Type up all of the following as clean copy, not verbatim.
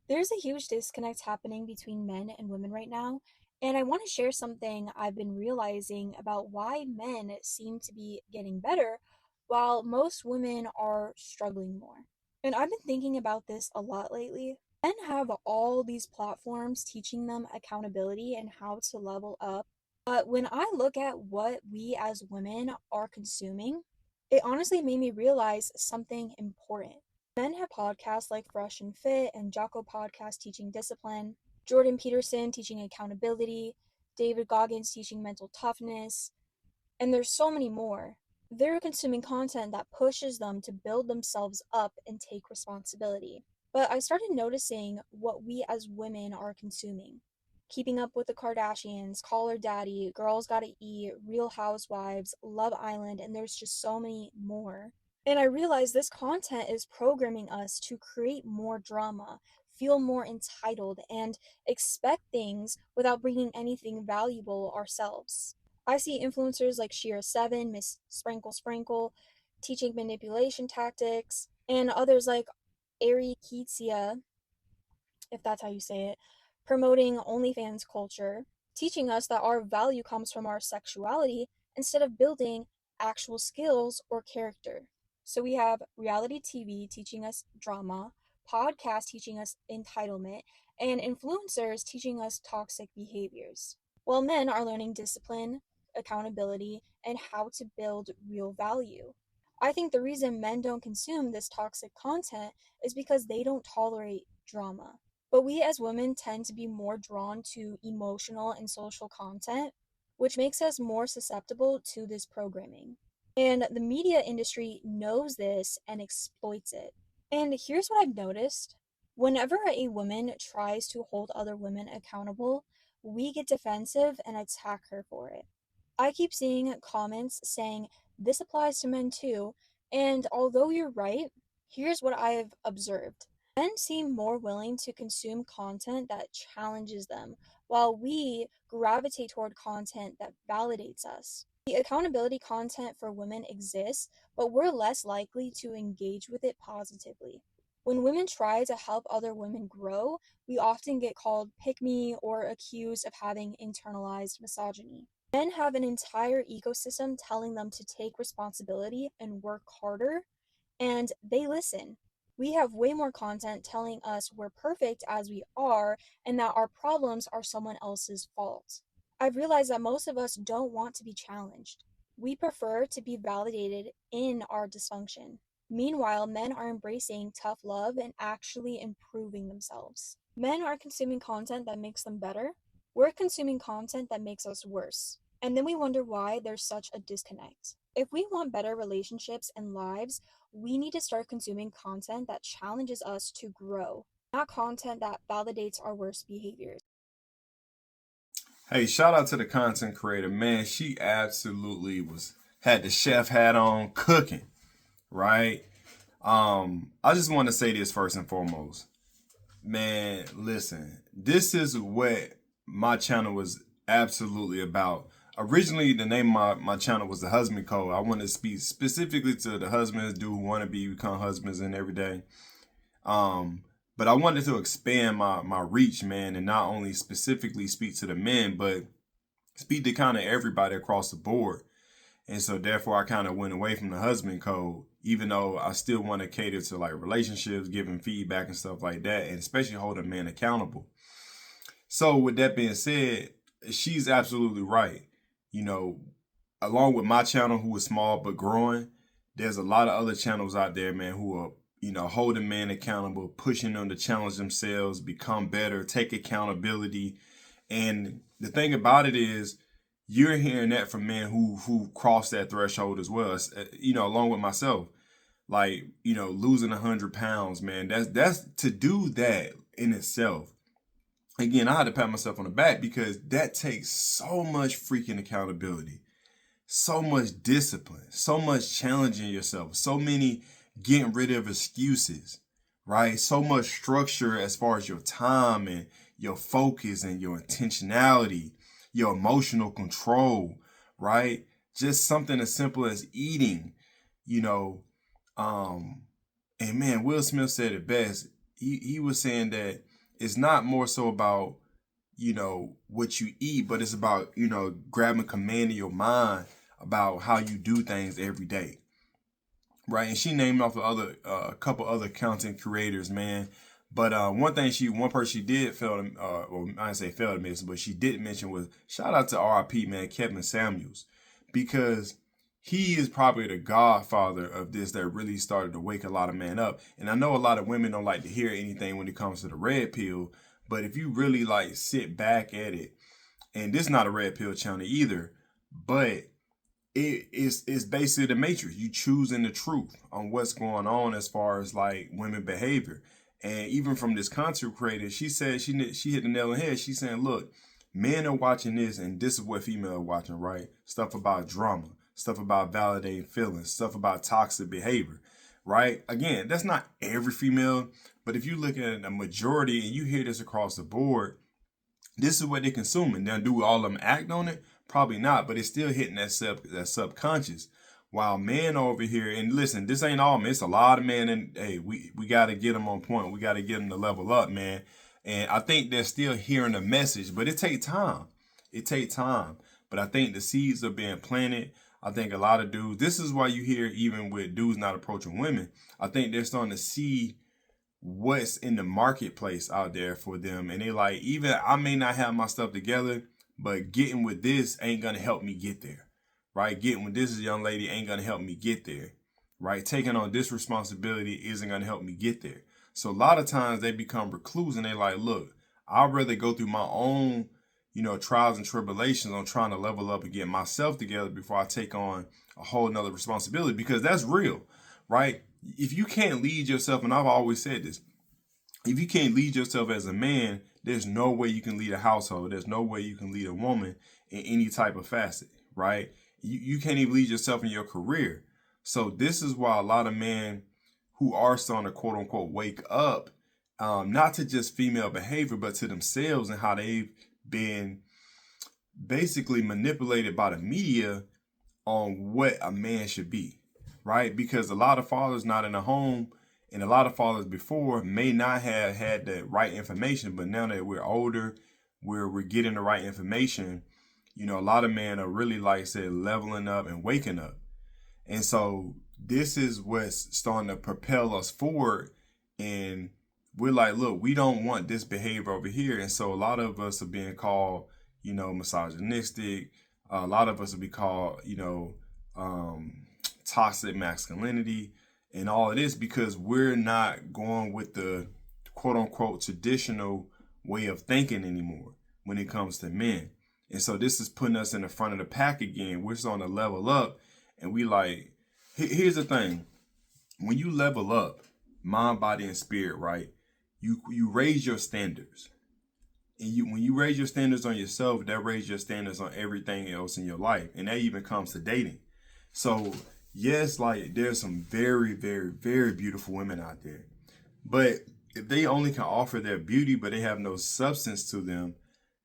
There's a huge disconnect happening between men and women right now, and I want to share something I've been realizing about why men seem to be getting better while most women are struggling more. And I've been thinking about this a lot lately. Men have all these platforms teaching them accountability and how to level up. But when I look at what we as women are consuming, it honestly made me realize something important. Men have podcasts like Fresh and Fit and Jocko Podcast teaching discipline, Jordan Peterson teaching accountability, David Goggins teaching mental toughness, and there's so many more. They're consuming content that pushes them to build themselves up and take responsibility. But I started noticing what we as women are consuming. Keeping Up with the Kardashians, Call Her Daddy, Girls Gotta Eat, Real Housewives, Love Island, and there's just so many more. And I realized this content is programming us to create more drama, feel more entitled, and expect things without bringing anything valuable ourselves. I see influencers like Shira7, Miss Sprinkle Sprinkle, teaching manipulation tactics, and others like Ari Keetsia, if that's how you say it, promoting OnlyFans culture, teaching us that our value comes from our sexuality instead of building actual skills or character. So we have reality TV teaching us drama, podcasts teaching us entitlement, and influencers teaching us toxic behaviors. While men are learning discipline, accountability, and how to build real value. I think the reason men don't consume this toxic content is because they don't tolerate drama. But we as women tend to be more drawn to emotional and social content, which makes us more susceptible to this programming. And the media industry knows this and exploits it. And here's what I've noticed: whenever a woman tries to hold other women accountable, we get defensive and attack her for it. I keep seeing comments saying this applies to men too, and although you're right, here's what I've observed. Men seem more willing to consume content that challenges them, while we gravitate toward content that validates us. The accountability content for women exists, but we're less likely to engage with it positively. When women try to help other women grow, we often get called pick me or accused of having internalized misogyny. Men have an entire ecosystem telling them to take responsibility and work harder, and they listen. We have way more content telling us we're perfect as we are and that our problems are someone else's fault. I've realized that most of us don't want to be challenged. We prefer to be validated in our dysfunction. Meanwhile, men are embracing tough love and actually improving themselves. Men are consuming content that makes them better. We're consuming content that makes us worse. And then we wonder why there's such a disconnect. If we want better relationships and lives, we need to start consuming content that challenges us to grow, not content that validates our worst behaviors. Hey, shout out to the content creator, man. She absolutely was had the chef hat on, cooking, right? I just want to say this first and foremost, man. Listen, this is what my channel was absolutely about. Originally, the name of my channel was The Husband Code. I want to speak specifically to the husbands do want to become husbands in every day. Um, but I wanted to expand my reach, man, and not only specifically speak to the men, but speak to kind of everybody across the board. And so therefore I kind of went away from the husband code, even though I still want to cater to like relationships, giving feedback and stuff like that, and especially holding men accountable. So with that being said, she's absolutely right. You know, along with my channel, who is small but growing, there's a lot of other channels out there, man, who are, holding men accountable, pushing them to challenge themselves, become better, take accountability. And the thing about it is, you're hearing that from men who cross that threshold as well. Along with myself, like losing 100 pounds, man. That's to do that in itself. Again, I had to pat myself on the back because that takes so much freaking accountability, so much discipline, so much challenging yourself, so many getting rid of excuses, right? So much structure as far as your time and your focus and your intentionality, your emotional control, right? Just something as simple as eating, you know. Um, and man, Will Smith said it best. He was saying that it's not more so about, what you eat, but it's about, grabbing command of your mind about how you do things every day. Right. And she named off a couple other content creators, man. But one person she did fail to, well, I didn't say fail to mention, but she did mention was shout out to RIP, man, Kevin Samuels, because he is probably the godfather of this that really started to wake a lot of men up. And I know a lot of women don't like to hear anything when it comes to the red pill, but if you really like sit back at it, and this is not a red pill channel either, but it's basically the matrix. You choosing the truth on what's going on as far as like women behavior. And even from this content creator, she said she hit the nail on the head. She's saying, look, men are watching this, and this is what female are watching, right? Stuff about drama, stuff about validating feelings, stuff about toxic behavior, right? Again, that's not every female, but if you look at a majority and you hear this across the board, this is what they're consuming. Now, do all of them act on it? Probably not, but it's still hitting that subconscious. While men over here, and listen, this ain't all men. It's a lot of men, and hey, we got to get them on point. We got to get them to level up, man. And I think they're still hearing the message, but it takes time. It takes time. But I think the seeds are being planted. I think a lot of dudes, this is why you hear even with dudes not approaching women, I think they're starting to see what's in the marketplace out there for them. And they like, even I may not have my stuff together, but getting with this ain't going to help me get there, right? Getting with this young lady ain't going to help me get there, right? Taking on this responsibility isn't going to help me get there. So a lot of times they become recluse and they like, look, I'd rather go through my own, trials and tribulations on trying to level up and get myself together before I take on a whole nother responsibility, because that's real, right? If you can't lead yourself, and I've always said this, if you can't lead yourself as a man, there's no way you can lead a household. There's no way you can lead a woman in any type of facet, right? You can't even lead yourself in your career. So this is why a lot of men who are starting to quote unquote wake up, not to just female behavior, but to themselves and how they've been basically manipulated by the media on what a man should be, right? Because a lot of fathers not in a home, and a lot of fathers before may not have had the right information, but now that we're older, we're getting the right information, a lot of men are really, like I said, leveling up and waking up. And so this is what's starting to propel us forward. And we're like, look, we don't want this behavior over here. And so a lot of us are being called, misogynistic. A lot of us will be called, toxic masculinity and all of this, because we're not going with the quote unquote traditional way of thinking anymore when it comes to men. And so this is putting us in the front of the pack again. We're starting to level up, and we like, here's the thing. When you level up mind, body, and spirit, right? You raise your standards. And when you raise your standards on yourself, that raises your standards on everything else in your life. And that even comes to dating. So yes, like there's some very, very, very beautiful women out there. But if they only can offer their beauty, but they have no substance to them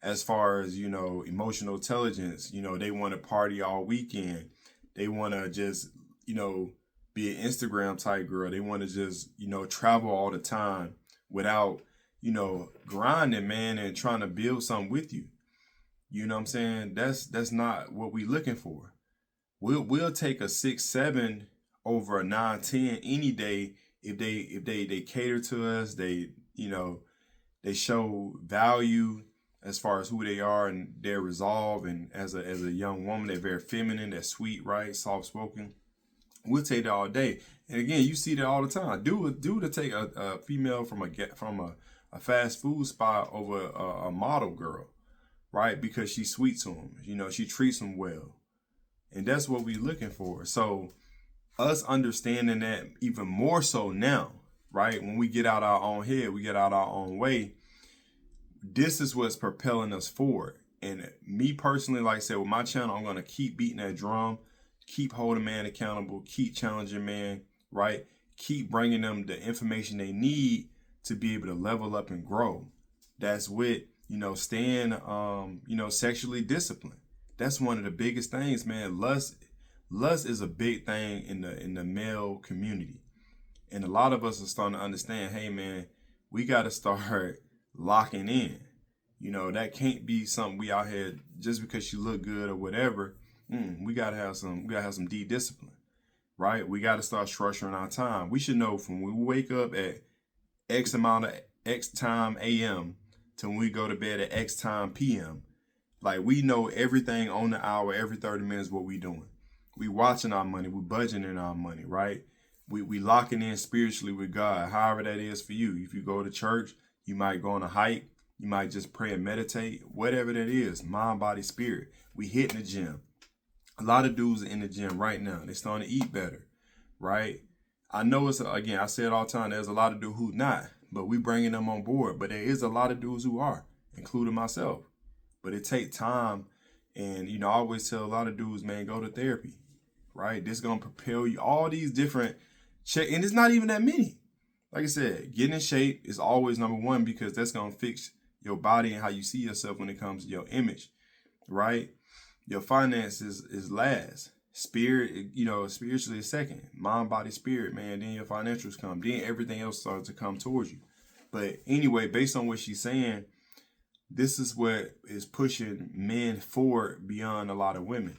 as far as, emotional intelligence, they want to party all weekend. They want to just, be an Instagram type girl. They want to just, travel all the time without, grinding, man, and trying to build something with you. You know what I'm saying? That's not what we looking for. We'll take a 6-7 over a 9-10 any day if they cater to us. They they show value as far as who they are and their resolve. And as a young woman, they're very feminine, they're sweet, right, soft spoken. We'll take that all day. And again, you see that all the time. Do to take a female from a fast food spot over a model girl, right? Because she's sweet to them. She treats them well. And that's what we're looking for. So us understanding that even more so now, right? When we get out our own head, we get out our own way. This is what's propelling us forward. And me personally, like I said, with my channel, I'm going to keep beating that drum, keep holding man accountable, keep challenging man, right? Keep bringing them the information they need to be able to level up and grow. That's with, staying, sexually disciplined. That's one of the biggest things, man. Lust is a big thing in the male community. And a lot of us are starting to understand, hey man, we got to start locking in. That can't be something we out here just because you look good or whatever. We gotta have some D discipline, right? We gotta start structuring our time. We should know from when we wake up at X amount of X time AM to when we go to bed at X time PM. Like, we know everything on the hour, every 30 minutes, what we doing. We watching our money, we budgeting our money, right? We locking in spiritually with God, however that is for you. If you go to church, you might go on a hike, you might just pray and meditate, whatever that is, mind, body, spirit. We hitting the gym. A lot of dudes are in the gym right now. They starting to eat better, right? I know again, I say it all the time, there's a lot of dudes who not, but we bringing them on board. But there is a lot of dudes who are, including myself. But it take time. And, I always tell a lot of dudes, man, go to therapy, right? This going to propel you. All these different and it's not even that many. Like I said, getting in shape is always number one because that's going to fix your body and how you see yourself when it comes to your image, right? Your finances is last. Spirit, spiritually is second. Mind, body, spirit, man. Then your financials come. Then everything else starts to come towards you. But anyway, based on what she's saying, this is what is pushing men forward beyond a lot of women,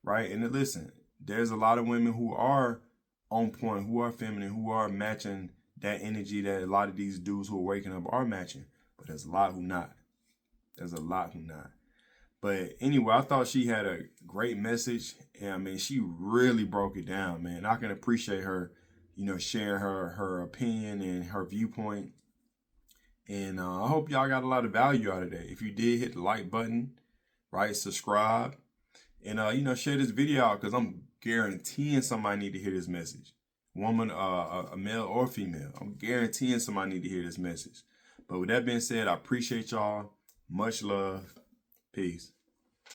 right? And listen, there's a lot of women who are on point, who are feminine, who are matching that energy that a lot of these dudes who are waking up are matching. But there's a lot who not. But anyway, I thought she had a great message. And I mean, she really broke it down, man. I can appreciate her, sharing her opinion and her viewpoint. And I hope y'all got a lot of value out of that. If you did, hit the like button, right? Subscribe. And, share this video out because I'm guaranteeing somebody need to hear this message. Woman, a male or female. I'm guaranteeing somebody need to hear this message. But with that being said, I appreciate y'all. Much love. Peace.